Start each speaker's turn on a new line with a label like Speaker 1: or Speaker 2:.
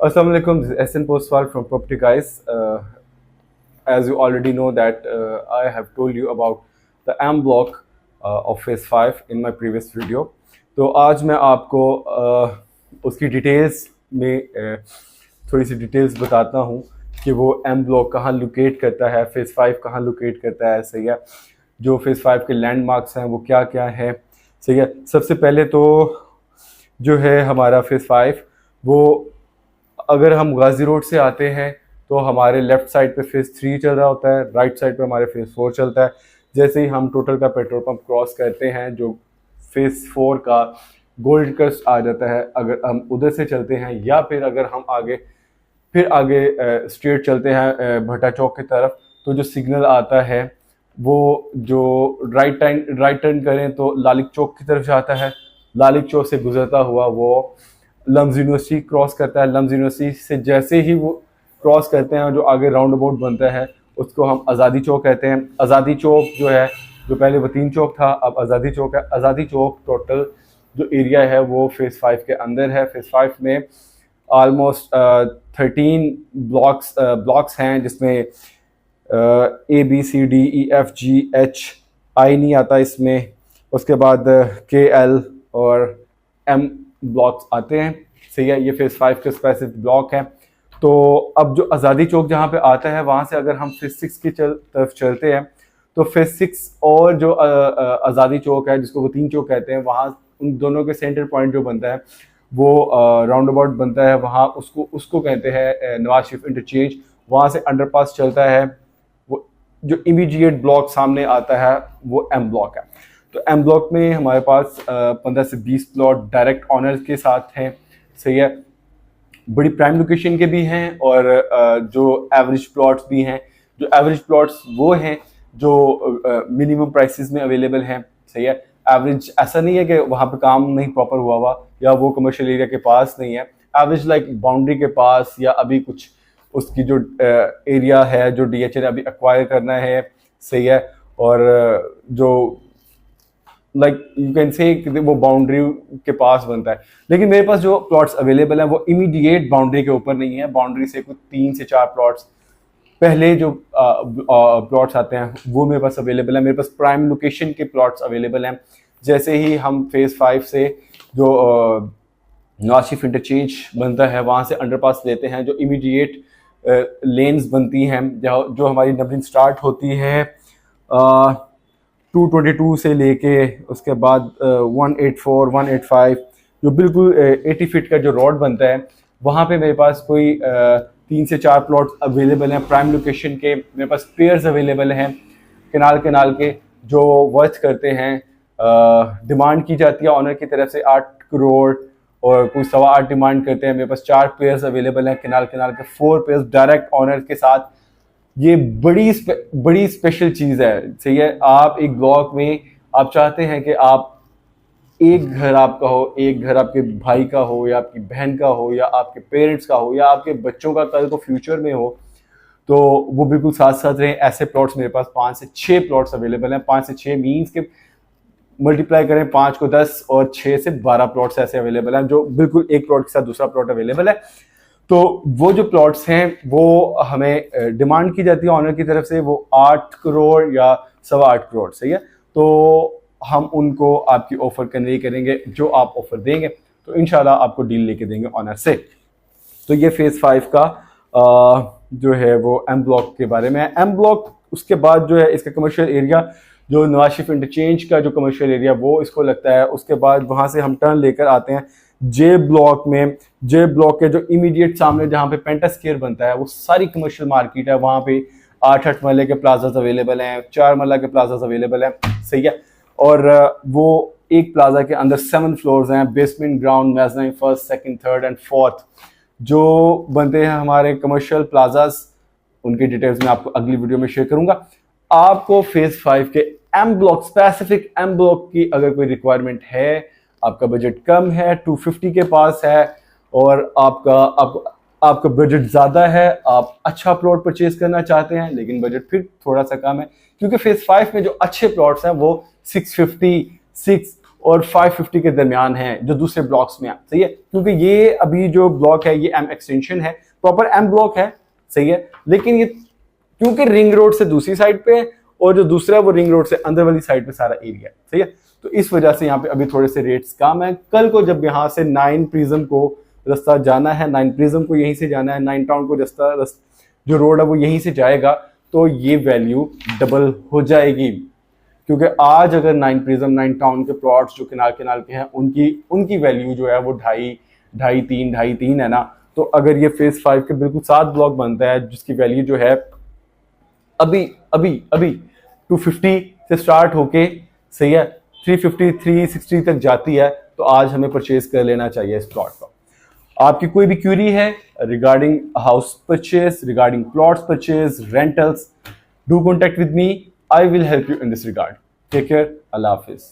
Speaker 1: Assalamu alaikum, this is SN Postwal from Property Guys. As you already know that I have told you about the M block of phase 5 in my previous video. तो आज मैं आपको उसकी details में थोड़ी सी details बताता हूँ कि वो M ब्लॉक कहाँ लोकेट करता है, फेज़ 5 कहाँ लोकेट करता है, सही है। जो फेज़ 5 के लैंडमार्क्स हैं वो क्या क्या हैं, सही है। सबसे पहले तो जो है हमारा फेज़ 5 वो अगर हम गाजी रोड से आते हैं तो हमारे लेफ़्ट साइड पे फेज़ 3 चल रहा होता है, राइट साइड पे हमारे फेज़ 4 चलता है। जैसे ही हम टोटल का पेट्रोल पंप क्रॉस करते हैं, जो फेज़ 4 का गोल्ड कस्ट आ जाता है, अगर हम उधर से चलते हैं या फिर अगर हम आगे स्ट्रेट चलते हैं भट्टा चौक की तरफ, तो जो सिग्नल आता है वो जो राइट टर्न करें तो लालिक चौक की तरफ जाता है। लालिक चौक से गुजरता हुआ वो लम्स यूनिवर्सिटी क्रॉस करता है। लम्स यूनिवर्सिटी से जैसे ही वो क्रॉस करते हैं, जो आगे राउंड अबाउट बनता है उसको हम आज़ादी चौक कहते हैं। आज़ादी चौक जो है, जो पहले वतीन चौक था अब आज़ादी चौक है। आज़ादी चौक टोटल जो एरिया है वो फेज़ 5 के अंदर है। फेज़ 5 में ऑलमोस्ट 13 ब्लॉक्स हैं, जिसमें ABCDEFGHI नहीं आता इसमें। उसके बाद KL और M ब्लॉक्स आते हैं, सही है। ये फेज़ 5 के स्पेसिफिक ब्लॉक है। तो अब जो आज़ादी चौक जहाँ पे आता है, वहाँ से अगर हम फेज़ 6 की तरफ चलते हैं तो फेज़ 6 और जो आज़ादी चौक है, जिसको वो तीन चौक कहते हैं, वहाँ उन दोनों के सेंटर पॉइंट जो बनता है वो राउंड अबाउट बनता है। वहाँ उसको कहते हैं नवाज शरीफ इंटरचेंज। वहाँ से अंडरपास चलता है। वो जो इमीडिएट ब्लॉक सामने आता है वो M ब्लॉक है। तो M ब्लॉक में हमारे पास 15 से 20 प्लॉट डायरेक्ट ऑनर्स के साथ हैं, सही है। बड़ी प्राइम लोकेशन के भी हैं और जो एवरेज प्लॉट्स भी हैं। जो एवरेज प्लॉट्स वो हैं जो मिनिमम प्राइसेस में अवेलेबल हैं, सही है। एवरेज ऐसा नहीं है कि वहाँ पे काम नहीं प्रॉपर हुआ या वो कमर्शियल एरिया के पास नहीं है। एवरेज लाइक बाउंड्री के पास, या अभी कुछ उसकी जो एरिया है जो DHA ने अभी एक्वायर करना है, सही है। और जो लाइक यू कैन से वो बाउंड्री के पास बनता है। लेकिन मेरे पास जो प्लॉट्स अवेलेबल हैं वो इमीडिएट बाउंड्री के ऊपर नहीं है। बाउंड्री से कुछ 3 से 4 प्लॉट्स पहले जो प्लॉट्स आते हैं वो मेरे पास अवेलेबल है। मेरे पास प्राइम लोकेशन के प्लॉट्स अवेलेबल हैं। जैसे ही हम फेज़ 5 से जो नवाज शरीफ इंटरचेंज बनता है वहाँ से अंडरपास लेते हैं, जो इमीडिएट लेन्स बनती हैं, जो हमारी नंबरिंग स्टार्ट होती है 222 से लेके उसके बाद 184, 185, जो बिल्कुल 80 फीट का जो रोड बनता है, वहाँ पे मेरे पास कोई 3 से 4 प्लॉट अवेलेबल हैं प्राइम लोकेशन के। मेरे पास पेयर्स अवेलेबल हैं केनाल के, जो वर्थ करते हैं। डिमांड की जाती है ऑनर की तरफ से 8 करोड़ और कोई 8.25 डिमांड करते हैं। मेरे पास 4 पेयर्स अवेलेबल हैं केनाल के, 4 पेयर्स डायरेक्ट ऑनर के साथ। ये बड़ी स्पेशल चीज़ है, सही है। आप एक ब्लॉक में आप चाहते हैं कि आप एक घर आपका हो, एक घर आपके भाई का हो या आपकी बहन का हो या आपके पेरेंट्स का हो या आपके बच्चों का कल को फ्यूचर में हो, तो वो बिल्कुल साथ साथ रहें। ऐसे प्लॉट्स मेरे पास 5 से 6 प्लॉट्स अवेलेबल हैं। 5 से 6 मीन्स के मल्टीप्लाई करें 5 को 10 और 6 से 12 प्लॉट्स ऐसे अवेलेबल हैं, जो बिल्कुल एक प्लॉट के साथ दूसरा प्लॉट अवेलेबल है। तो वो जो प्लॉट्स हैं वो हमें डिमांड की जाती है ऑनर की तरफ से, वो 8 करोड़ या 8.25 करोड़, सही है। तो हम उनको आपकी ऑफर कन्वे करेंगे, जो आप ऑफर देंगे तो इंशाल्लाह आपको डील लेके देंगे ऑनर से। तो ये फेज़ 5 का जो है वो M ब्लॉक के बारे में है। M ब्लॉक उसके बाद जो है इसका कमर्शियल एरिया, जो नवाज शरीफ इंटरचेंज का जो कमर्शियल एरिया वो इसको लगता है। उसके बाद वहाँ से हम टर्न लेकर आते हैं J ब्लॉक में। J ब्लॉक के जो इमीडिएट सामने जहाँ पे पेंटास्केयर बनता है वो सारी कमर्शियल मार्केट है। वहाँ पे 8 मरले के प्लाजाज अवेलेबल हैं, 4 मरला के प्लाजाज अवेलेबल हैं, सही है। और वो एक प्लाजा के अंदर 7 फ्लोर्स हैं, basement, ground, mezzanine, first, second, third and fourth जो बनते हैं हमारे कमर्शियल प्लाजाज। उनकी डिटेल्स मैं आपको अगली वीडियो में शेयर करूंगा। आपको फेज़ 5 के M block, specific M block की अगर कोई रिक्वायरमेंट है, आपका बजट कम है, 250 के पास है और आपका बजट ज़्यादा है, आप अच्छा प्लॉट परचेज करना चाहते हैं लेकिन बजट फिर थोड़ा सा कम है, क्योंकि फेज़ 5 में जो अच्छे प्लॉट्स हैं वो 650, 6 और 550 के दरमियान है जो दूसरे ब्लॉक्स में है, सही है। क्योंकि ये अभी जो ब्लॉक है ये एम एक्सटेंशन है, प्रॉपर एम ब्लॉक है, सही है। लेकिन ये क्योंकि रिंग रोड से दूसरी साइड पे है और जो दूसरा है वो रिंग रोड से अंदर वाली साइड पे सारा एरिया है, सही है। तो इस वजह से यहाँ पे अभी थोड़े से रेट्स कम है। कल को जब यहाँ से 9 प्रिज्म को रास्ता जाना है, 9 प्रिज्म को यहीं से जाना है, 9 टाउन को रास्ता जो रोड है वो यहीं से जाएगा, तो ये वैल्यू डबल हो जाएगी। क्योंकि आज अगर 9 प्रिज्म 9 टाउन के प्लॉट्स जो किनार किनार के हैं उनकी वैल्यू जो है वो ढाई तीन है ना, तो अगर ये फेज 5 के बिल्कुल 7 ब्लॉक बनता है जिसकी वैल्यू जो है अभी 250 से स्टार्ट होके, सही है, 350 360 तक जाती है, तो आज हमें परचेज कर लेना चाहिए इस प्लॉट को। आपकी कोई भी क्यूरी है regarding house purchase, regarding plots purchase, rentals, do contact with me, I will help you in this regard. Take care, अल्लाह हाफिज।